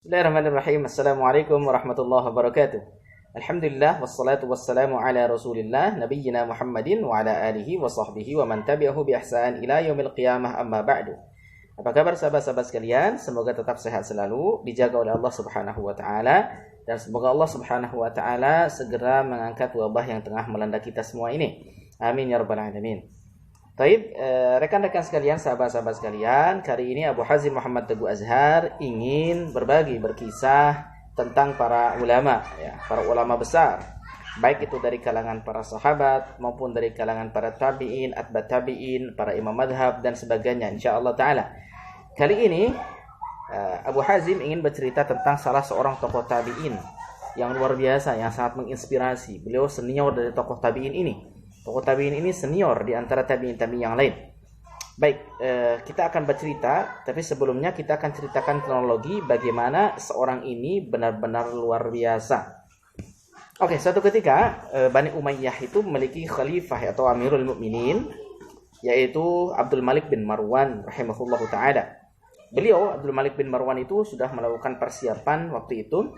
Bismillahirrahmanirrahim. Assalamualaikum warahmatullahi wabarakatuh. Alhamdulillah wassalatu wassalamu ala Rasulillah nabiyyina Muhammadin wa ala alihi wa sahbihi wa man tabi'ahu bi ihsan ila yaumil qiyamah amma ba'du. Apa kabar sahabat-sahabat sekalian? Semoga tetap sehat selalu, dijaga oleh Allah Subhanahu wa taala dan semoga Allah Subhanahu wa taala segera mengangkat wabah yang tengah melanda kita semua ini. Amin ya rabbal alamin. Baik, rekan-rekan sekalian, sahabat-sahabat sekalian, kali ini Abu Hazim Muhammad Teguh Azhar ingin berbagi, berkisah tentang para ulama, ya, para ulama besar, baik itu dari kalangan para sahabat maupun dari kalangan para tabi'in, atba' tabi'in, para imam madhab dan sebagainya, insyaallah taala. Kali ini Abu Hazim ingin bercerita tentang salah seorang tokoh tabi'in yang luar biasa, yang sangat menginspirasi. Beliau senior dari tokoh tabi'in ini. Tokoh tabi'in ini senior di antara tabi'in yang lain. Baik, kita akan bercerita, tapi sebelumnya kita akan ceritakan kronologi bagaimana seorang ini benar-benar luar biasa. Oke, suatu ketika Bani Umayyah itu memiliki khalifah atau Amirul Mukminin, yaitu Abdul Malik bin Marwan rahimahullahu taala. Beliau Abdul Malik bin Marwan itu sudah melakukan persiapan waktu itu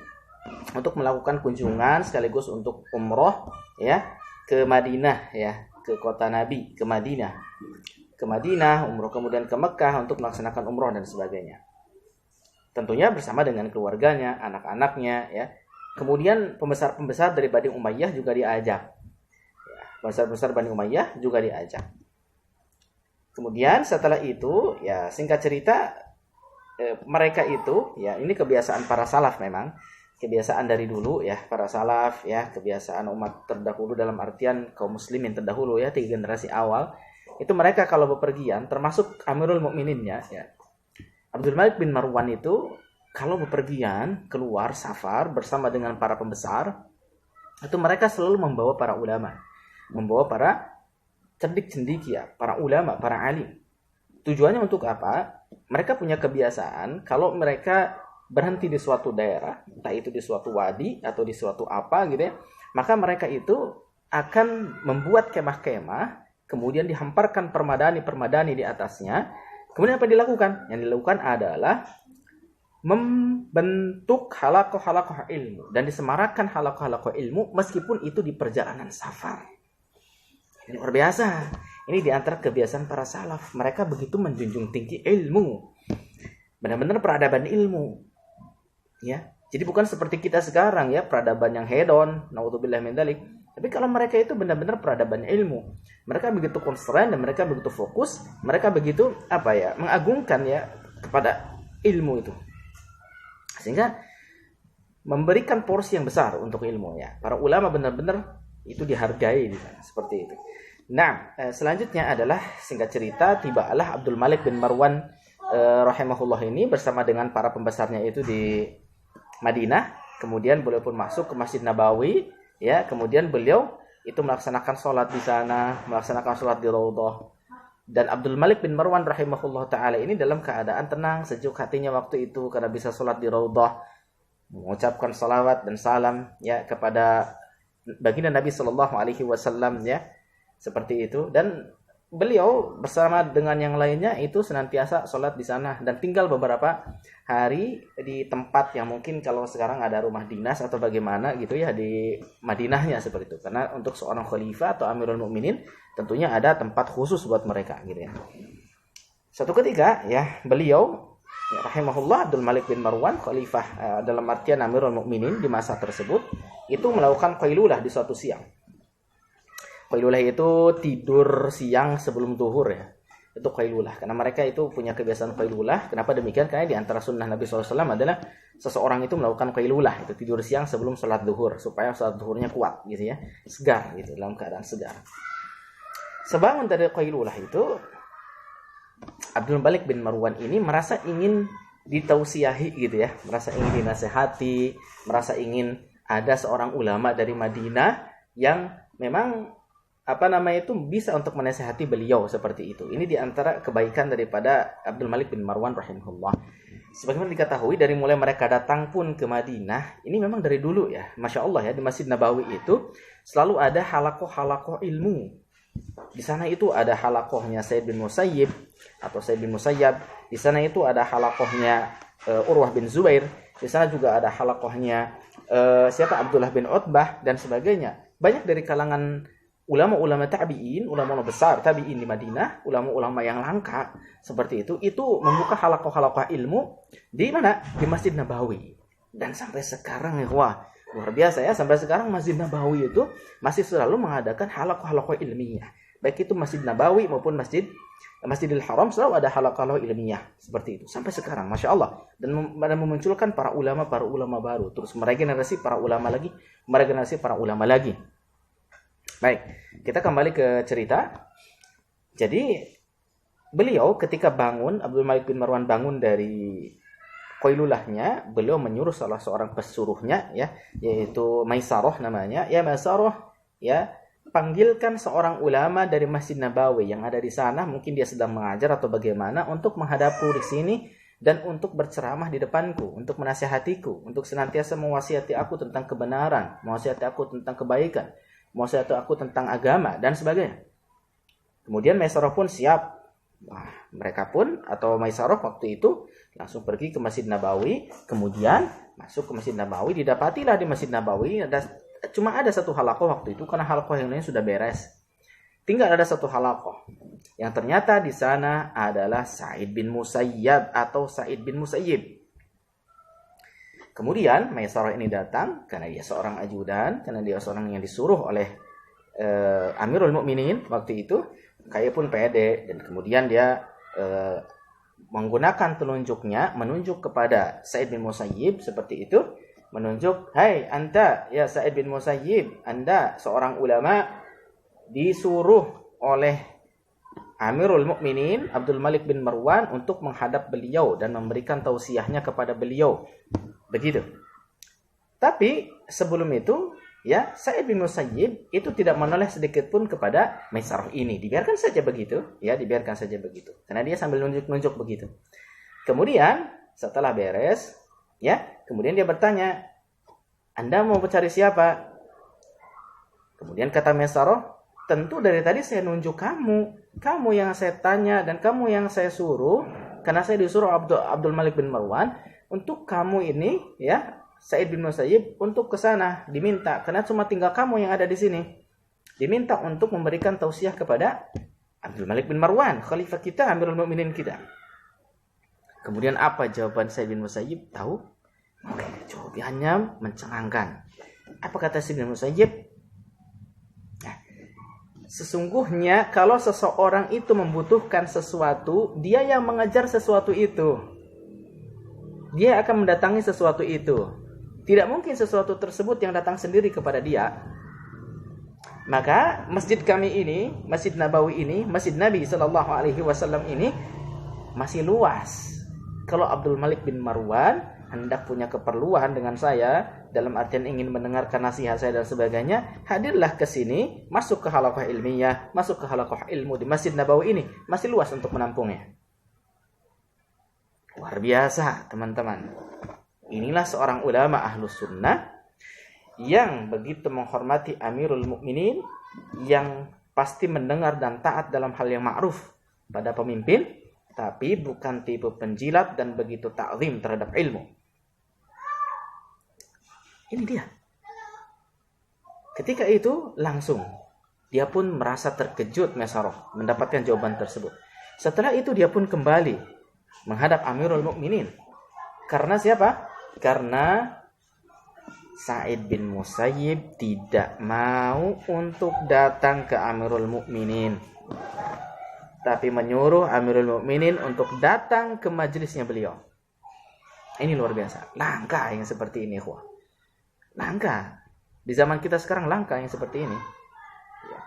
untuk melakukan kunjungan sekaligus untuk umroh, ya, ke Madinah, ya, ke kota Nabi, ke Madinah, umroh, kemudian ke Mekah untuk melaksanakan umroh dan sebagainya. Tentunya bersama dengan keluarganya, anak-anaknya, ya. Kemudian pembesar-pembesar dari Bani Umayyah juga diajak. Ya, pembesar-pembesar Bani Umayyah juga diajak. Kemudian setelah itu, ya, singkat cerita, mereka itu, ya, ini kebiasaan para salaf memang. Kebiasaan dari dulu, ya, para salaf, ya, kebiasaan umat terdahulu dalam artian kaum muslimin terdahulu, ya, 3 generasi awal itu mereka kalau bepergian, termasuk Amirul Mukmininnya, ya, Abdul Malik bin Marwan itu kalau bepergian keluar safar bersama dengan para pembesar, itu mereka selalu membawa para ulama, membawa para cendik-cendikia, para ulama, para alim. Tujuannya untuk apa? Mereka punya kebiasaan kalau mereka berhenti di suatu daerah, entah itu di suatu wadi atau di suatu apa gitu ya, maka mereka itu akan membuat kemah-kemah, kemudian dihamparkan permadani di atasnya. Kemudian apa dilakukan? Yang dilakukan adalah membentuk halakoh-halakoh ilmu dan disemarakkan halakoh-halakoh ilmu meskipun itu di perjalanan safar. Ini luar biasa. Ini di antara kebiasaan para salaf. Mereka begitu menjunjung tinggi ilmu. Benar-benar peradaban ilmu. Ya, jadi bukan seperti kita sekarang, ya, peradaban yang hedon, naudzubillah min dzalik. Tapi kalau mereka itu benar-benar peradaban ilmu. Mereka begitu konsen dan mereka begitu fokus, mereka begitu mengagungkan, ya, kepada ilmu itu. Sehingga memberikan porsi yang besar untuk ilmunya. Para ulama benar-benar itu dihargai di sana, seperti itu. Nah, selanjutnya adalah singkat cerita tibalah Abdul Malik bin Marwan rahimahullah ini bersama dengan para pembesarnya itu di Madinah. Kemudian beliau pun masuk ke Masjid Nabawi, ya. Kemudian beliau itu melaksanakan sholat di sana, melaksanakan sholat di Raudhah. Dan Abdul Malik bin Marwan rahimahullah taala ini dalam keadaan tenang, sejuk hatinya waktu itu karena bisa sholat di Raudhah, mengucapkan salawat dan salam, ya, kepada baginda Nabi sallallahu alaihi wasallam, ya. Seperti itu. Dan beliau bersama dengan yang lainnya itu senantiasa sholat di sana dan tinggal beberapa hari di tempat yang mungkin kalau sekarang ada rumah dinas atau bagaimana gitu, ya, di Madinahnya seperti itu. Karena untuk seorang khalifah atau Amirul Mukminin tentunya ada tempat khusus buat mereka gitu, ya. Suatu ketika, ya, beliau, ya, rahimahullah, Abdul Malik bin Marwan khalifah dalam artian Amirul Mukminin di masa tersebut itu melakukan qailulah di suatu siang. Qailulah itu tidur siang sebelum zuhur, ya. Itu qailulah. Karena mereka itu punya kebiasaan qailulah. Kenapa demikian? Karena di antara sunnah Nabi SAW adalah seseorang itu melakukan qailulah, itu tidur siang sebelum sholat zuhur, supaya sholat zuhurnya kuat gitu, ya. Segar gitu, dalam keadaan segar. Sebangun dari qailulah itu, Abdul Malik bin Marwan ini merasa ingin ditausiahi gitu, ya. Merasa ingin dinasehati, merasa ingin ada seorang ulama dari Madinah yang memang itu bisa untuk menasihati beliau seperti itu. Ini diantara kebaikan daripada Abdul Malik bin Marwan rahimahullah. Sebagaimana diketahui dari mulai mereka datang pun ke Madinah, ini memang dari dulu, ya, Masya Allah, ya, di Masjid Nabawi itu selalu ada halakoh-halakoh ilmu. Di sana itu ada halakohnya Said bin Musayyib atau Said bin Musayyab. Di sana itu ada halakohnya Urwah bin Zubair. Di sana juga ada halaqahnya siapa Abdullah bin Utbah dan sebagainya. Banyak dari kalangan ulama-ulama tabi'in, ulama-ulama besar tabi'in di Madinah, ulama-ulama yang langka seperti itu membuka halaqah-halaqah ilmu di mana? Di Masjid Nabawi. Dan sampai sekarang wah, luar biasa ya, sampai sekarang Masjid Nabawi itu masih selalu mengadakan halaqah-halaqah ilmiah. Baik itu Masjid Nabawi maupun Masjidil Haram selalu ada halaqah ilmiah seperti itu sampai sekarang, masya Allah, dan memunculkan para ulama baru, terus meregenerasi para ulama lagi. Baik, kita kembali ke cerita. Jadi beliau ketika bangun, Abdul Malik bin Marwan bangun dari qailulahnya, beliau menyuruh salah seorang pesuruhnya, ya, yaitu Maisarah namanya, ya Maisarah, ya, panggilkan seorang ulama dari Masjid Nabawi yang ada di sana, mungkin dia sedang mengajar atau bagaimana, untuk menghadapku di sini dan untuk berceramah di depanku, untuk menasihatiku, untuk senantiasa mewasiati aku tentang kebenaran, mewasiati aku tentang kebaikan, mewasiati aku tentang agama dan sebagainya. Kemudian Maisarah pun siap. Wah, mereka pun atau Maisarah waktu itu langsung pergi ke Masjid Nabawi, kemudian masuk ke Masjid Nabawi, didapatilah di Masjid Nabawi cuma ada satu halaqah waktu itu karena halaqah yang lain sudah beres. Tinggal ada satu halaqah yang ternyata di sana adalah Sa'id bin Musayyab atau Sa'id bin Musayyib. Kemudian Maisarah ini datang karena dia seorang ajudan, karena dia seorang yang disuruh oleh Amirul Mukminin waktu itu. Kayak pun pede, dan kemudian dia menggunakan telunjuknya menunjuk kepada Sa'id bin Musayyib seperti itu, menunjuk, "Hai anta ya Sa'id bin Musayyib, anda seorang ulama disuruh oleh Amirul Mukminin Abdul Malik bin Marwan untuk menghadap beliau dan memberikan tausiahnya kepada beliau." Begitu. Tapi sebelum itu, ya, Sa'id bin Musayyib itu tidak menoleh sedikit pun kepada Maisarah ini. Dibiarkan saja begitu, ya, dibiarkan saja begitu. Karena dia sambil nunjuk-nunjuk begitu. Kemudian setelah beres, ya, kemudian dia bertanya, "Anda mau mencari siapa?" Kemudian kata Maisarah, "Tentu dari tadi saya nunjuk kamu yang saya tanya dan kamu yang saya suruh, karena saya disuruh Abdul Malik bin Marwan untuk kamu ini, ya, Sa'id bin Musayyib, untuk ke sana, diminta karena cuma tinggal kamu yang ada di sini. Diminta untuk memberikan tausiah kepada Abdul Malik bin Marwan, khalifah kita, Amirul Mukminin kita." Kemudian apa jawaban Sa'id bin Musayyib? Tahu? Oke, jawabannya mencengangkan. Apa kata Sa'id bin Musayyib? Nah, sesungguhnya kalau seseorang itu membutuhkan sesuatu, dia yang mengejar sesuatu itu. Dia akan mendatangi sesuatu itu. Tidak mungkin sesuatu tersebut yang datang sendiri kepada dia. Maka masjid kami ini, Masjid Nabawi ini, Masjid Nabi SAW ini masih luas. Kalau Abdul Malik bin Marwan hendak punya keperluan dengan saya, dalam artian ingin mendengarkan nasihat saya dan sebagainya, hadirlah ke sini, masuk ke halaqah ilmiah, masuk ke halaqah ilmu di Masjid Nabawi ini, masih luas untuk menampungnya. Luar biasa, teman-teman. Inilah seorang ulama ahlus sunnah yang begitu menghormati Amirul Mukminin, yang pasti mendengar dan taat dalam hal yang ma'ruf pada pemimpin, tapi bukan tipe penjilat dan begitu ta'zim terhadap ilmu. Ini dia. Ketika itu langsung dia pun merasa terkejut Maisarah mendapatkan jawaban tersebut. Setelah itu dia pun kembali menghadap Amirul Mukminin. Karena siapa? Karena Sa'id bin Musayyib tidak mau untuk datang ke Amirul Mukminin, tapi menyuruh Amirul Mukminin untuk datang ke majelisnya beliau. Ini luar biasa. Langka yang seperti ini, ikhwah. Langka. Di zaman kita sekarang langka yang seperti ini. Ya.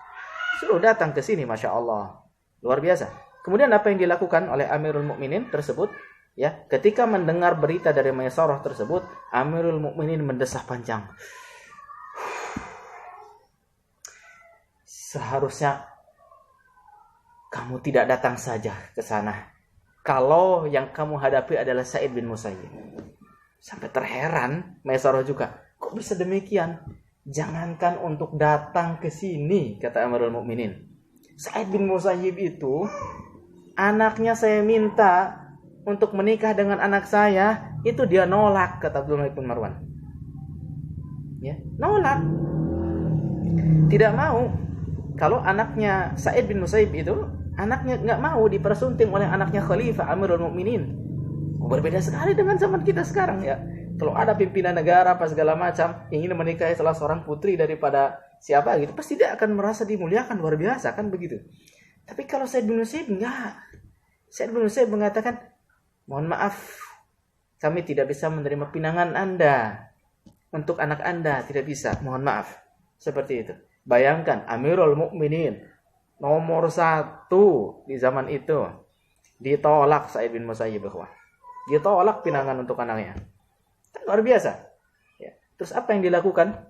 Suruh datang ke sini, Masya Allah. Luar biasa. Kemudian apa yang dilakukan oleh Amirul Mukminin tersebut? Ya, ketika mendengar berita dari Maisarah tersebut, Amirul Mukminin mendesah panjang. Seharusnya kamu tidak datang saja ke sana. Kalau yang kamu hadapi adalah Sa'id bin Musayyib. Sampai terheran Maisarah juga. Kok bisa demikian? Jangankan untuk datang ke sini, kata Amirul Mukminin. Sa'id bin Musayyib itu anaknya saya minta untuk menikah dengan anak saya, Itu dia nolak, kata Abdul Malik bin Marwan. Ya, nolak. Tidak mau. Kalau anaknya Sa'id bin Musayyib itu, anaknya nggak mau dipersunting oleh anaknya Khalifah Amirul Mukminin. Berbeda sekali dengan zaman kita sekarang ya. Kalau ada pimpinan negara apa segala macam ingin menikahi salah seorang putri daripada siapa gitu, pasti dia akan merasa dimuliakan luar biasa kan begitu. Tapi kalau Sa'id bin Musayyib enggak. Sa'id bin Musayyib mengatakan, "Mohon maaf, kami tidak bisa menerima pinangan Anda untuk anak Anda, tidak bisa, mohon maaf." Seperti itu. Bayangkan Amirul Mukminin nomor 1 di zaman itu ditolak Sa'id bin Musayyib, ikhwah. Ditolak pinangan untuk anaknya. Luar biasa. Ya. Terus apa yang dilakukan?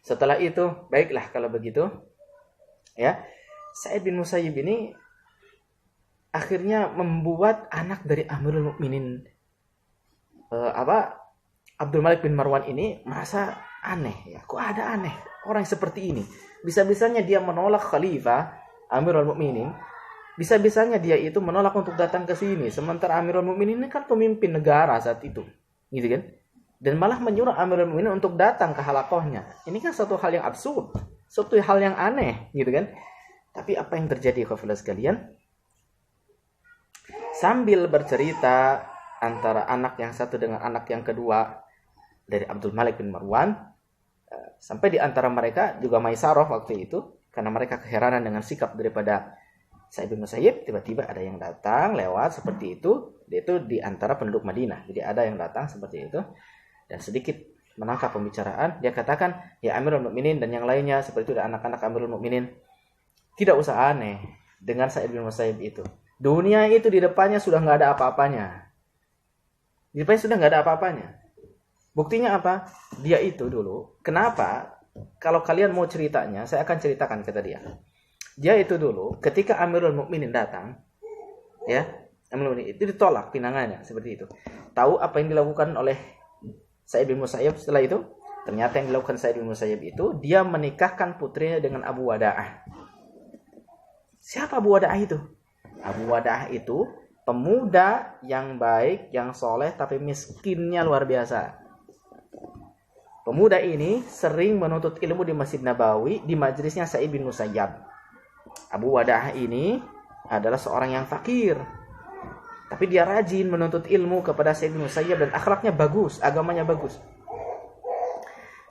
Setelah itu, baiklah kalau begitu. Ya, Sa'id bin Musayyib ini akhirnya membuat anak dari Amirul Mukminin Abdul Malik bin Marwan ini merasa aneh ya. Kok ada aneh orang seperti ini? Bisa-bisanya dia menolak Khalifah Amirul Mukminin. Bisa-bisanya dia itu menolak untuk datang ke sini. Sementara Amirul Mukminin ini kan pemimpin negara saat itu. Gitu kan? Dan malah menyuruh Amirul Mukminin untuk datang ke halakohnya. Ini kan suatu hal yang absurd. Suatu hal yang aneh. Gitu kan? Tapi apa yang terjadi kafilah sekalian? Sambil bercerita antara anak yang satu dengan anak yang kedua dari Abdul Malik bin Marwan, sampai di antara mereka juga Maisarah waktu itu, karena mereka keheranan dengan sikap daripada Sa'id bin Musayyib, tiba-tiba ada yang datang lewat seperti itu. Dia itu di antara penduduk Madinah, jadi ada yang datang seperti itu dan sedikit menangkap pembicaraan. Dia katakan, "Ya Amirul Mukminin," dan yang lainnya seperti itu, ada anak-anak Amirul Mukminin, "tidak usah aneh dengan Sa'id bin Musayyib itu. Dunia itu di depannya sudah nggak ada apa-apanya. Di depannya sudah nggak ada apa-apanya. Buktinya apa? Dia itu dulu. Kenapa? Kalau kalian mau ceritanya, saya akan ceritakan," kata dia. Dia itu dulu ketika Amirul Mukminin datang, ya, Amirul Mukminin itu ditolak pinangannya seperti itu. Tahu apa yang dilakukan oleh Sa'id bin Musayyib setelah itu? Ternyata yang dilakukan Sa'id bin Musayyib itu dia menikahkan putrinya dengan Abu Wada'ah. Siapa Abu Wada'ah itu? Abu Wada'ah itu pemuda yang baik, yang soleh, tapi miskinnya luar biasa. Pemuda ini sering menuntut ilmu di Masjid Nabawi, di majelisnya Sa'id bin Musayyib. Abu Wada'ah ini adalah seorang yang fakir, tapi dia rajin menuntut ilmu kepada Sa'id bin Musayyib dan akhlaknya bagus, agamanya bagus.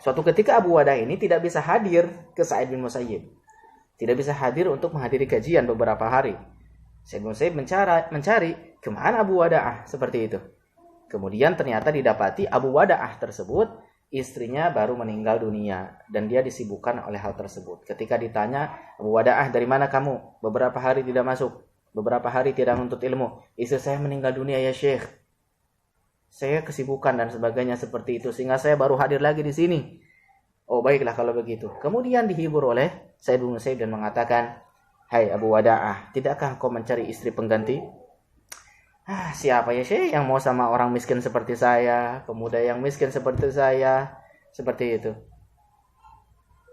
Suatu ketika Abu Wada'ah ini tidak bisa hadir ke Sa'id bin Musayyib. Tidak bisa hadir untuk menghadiri kajian beberapa hari. Sa'id bin Musayyib mencari kemana Abu Wada'ah seperti itu. Kemudian ternyata didapati Abu Wada'ah tersebut istrinya baru meninggal dunia dan dia disibukkan oleh hal tersebut. Ketika ditanya, "Abu Wada'ah, dari mana kamu? Beberapa hari tidak masuk, beberapa hari tidak menuntut ilmu." "Istri saya meninggal dunia ya Syekh. Saya kesibukan dan sebagainya seperti itu sehingga saya baru hadir lagi di sini." "Oh, baiklah kalau begitu." Kemudian dihibur oleh Sa'id bin Musayyib dan mengatakan, "Hai Abu Wada'ah, tidakkah kau mencari istri pengganti?" Siapa ya Syekh yang mau sama orang miskin seperti saya, pemuda yang miskin seperti saya, seperti itu.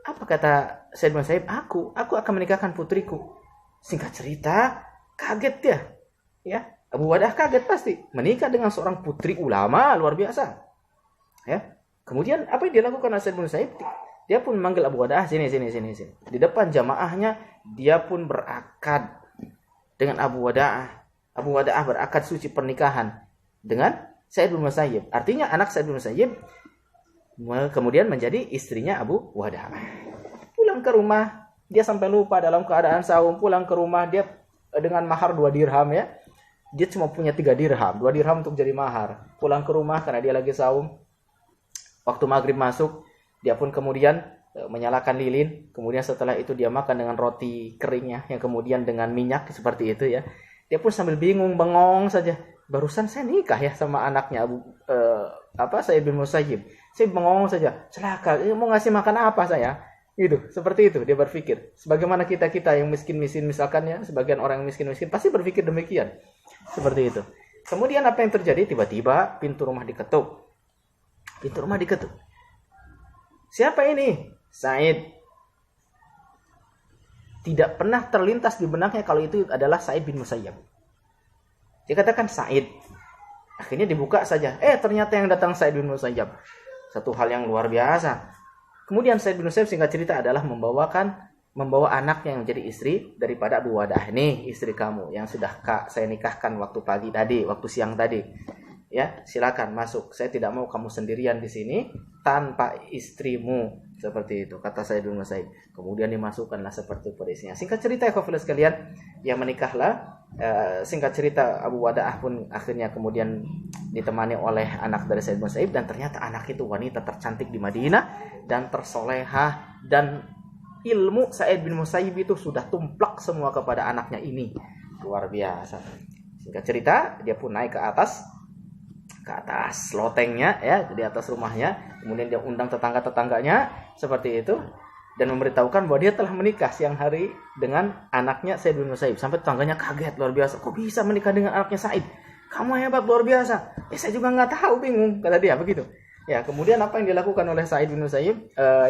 Apa kata Sa'id bin Musayyib? Aku akan menikahkan putriku. Singkat cerita, kaget dia. Ya, Abu Wada'ah kaget pasti menikah dengan seorang putri ulama luar biasa. Ya. Kemudian apa yang dilakukan oleh Sa'id bin Musayyib? Dia pun memanggil Abu Wada'ah, sini. Di depan jamaahnya dia pun berakad dengan Abu Wada'ah. Abu Wada'ah berakad suci pernikahan dengan Sa'id bin Musayyib. Artinya anak Sa'id bin Musayyib kemudian menjadi istrinya Abu Wada'ah. Pulang ke rumah, dia sampai lupa dalam keadaan saum. Pulang ke rumah dia dengan mahar 2 dirham ya. Dia cuma punya 3 dirham. 2 dirham untuk jadi mahar. Pulang ke rumah karena dia lagi saum. Waktu maghrib masuk, dia pun kemudian menyalakan lilin. Kemudian setelah itu dia makan dengan roti keringnya, yang kemudian dengan minyak seperti itu ya. Dia pun sambil bingung, bengong saja. Barusan saya nikah ya sama anaknya Sa'id bin Musayyib. Saya bengong saja. Celaka, mau ngasih makan apa saya? Gitu, seperti itu dia berpikir. Sebagaimana kita yang miskin-miskin misalkan ya, sebagian orang yang miskin-miskin pasti berpikir demikian. Seperti itu. Kemudian apa yang terjadi? Tiba-tiba pintu rumah diketuk. Siapa ini? Sa'id. Tidak pernah terlintas di benaknya kalau itu adalah Sa'id bin Musayyib. Dia katakan, "Sa'id, Akhirnya dibuka saja. Ternyata yang datang Sa'id bin Musayyab. Satu hal yang luar biasa. Kemudian Sa'id bin Musayyab singkat cerita adalah membawa anaknya yang menjadi istri daripada Abu Wadah. Nih istri kamu yang sudah saya nikahkan waktu pagi tadi, waktu siang tadi. Ya, silakan masuk. Saya tidak mau kamu sendirian di sini tanpa istrimu. Seperti itu kata Sa'id bin Musayyab. Kemudian dimasukkanlah seperti itu istrinya. Singkat cerita ikhwafil sekalian, ya menikahlah. Singkat cerita Abu Wadah pun akhirnya kemudian ditemani oleh anak dari Sa'id bin Musayyab, dan ternyata anak itu wanita tercantik di Madinah dan tersolehah, dan ilmu Sa'id bin Musayyab itu sudah tumplak semua kepada anaknya ini. Luar biasa. Singkat cerita, dia pun naik ke atas lotengnya, ya, di atas rumahnya. Kemudian dia undang tetangga-tetangganya seperti itu dan memberitahukan bahwa dia telah menikah siang hari dengan anaknya Sa'id bin Musayyab. Sampai tetangganya kaget luar biasa. Kok bisa menikah dengan anaknya Sa'id? Kamu hebat luar biasa. Saya juga nggak tahu, bingung, kata dia begitu. Ya, kemudian apa yang dilakukan oleh Sa'id bin Musayyab,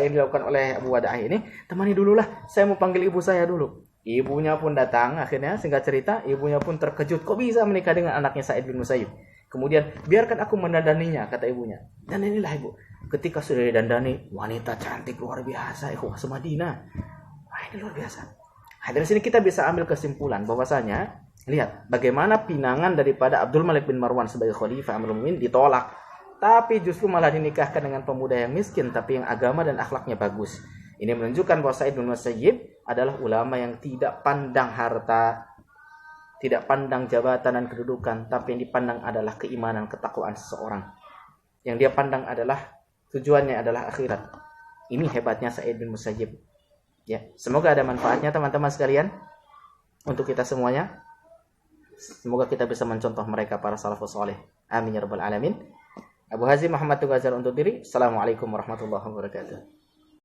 yang dilakukan oleh Abu Wadah ini, temani dululah, saya mau panggil ibu saya dulu. Ibunya pun datang, akhirnya singkat cerita, ibunya pun terkejut, kok bisa menikah dengan anaknya Sa'id bin Musayyab. Kemudian, biarkan aku mendandaninya, kata ibunya. Dan inilah ibu, ketika sudah didandani, wanita cantik luar biasa, Semadinah. Wah, ini luar biasa. Dari sini kita bisa ambil kesimpulan bahwasanya, lihat bagaimana pinangan daripada Abdul Malik bin Marwan sebagai khalifah Amirul Mukminin ditolak, tapi justru malah dinikahkan dengan pemuda yang miskin tapi yang agama dan akhlaknya bagus. Ini menunjukkan bahwa Sa'id bin Musayyab adalah ulama yang tidak pandang harta, tidak pandang jabatan dan kedudukan, tapi yang dipandang adalah keimanan, ketakwaan seseorang. Yang dia pandang adalah tujuannya adalah akhirat. Ini hebatnya Sa'id bin Musayyab. Ya, semoga ada manfaatnya teman-teman sekalian untuk kita semuanya. Semoga kita bisa mencontoh mereka para salafus saleh. Amin ya rabbal alamin. Abu Hazim Muhammad Tugazar untuk diri. Assalamualaikum warahmatullahi wabarakatuh.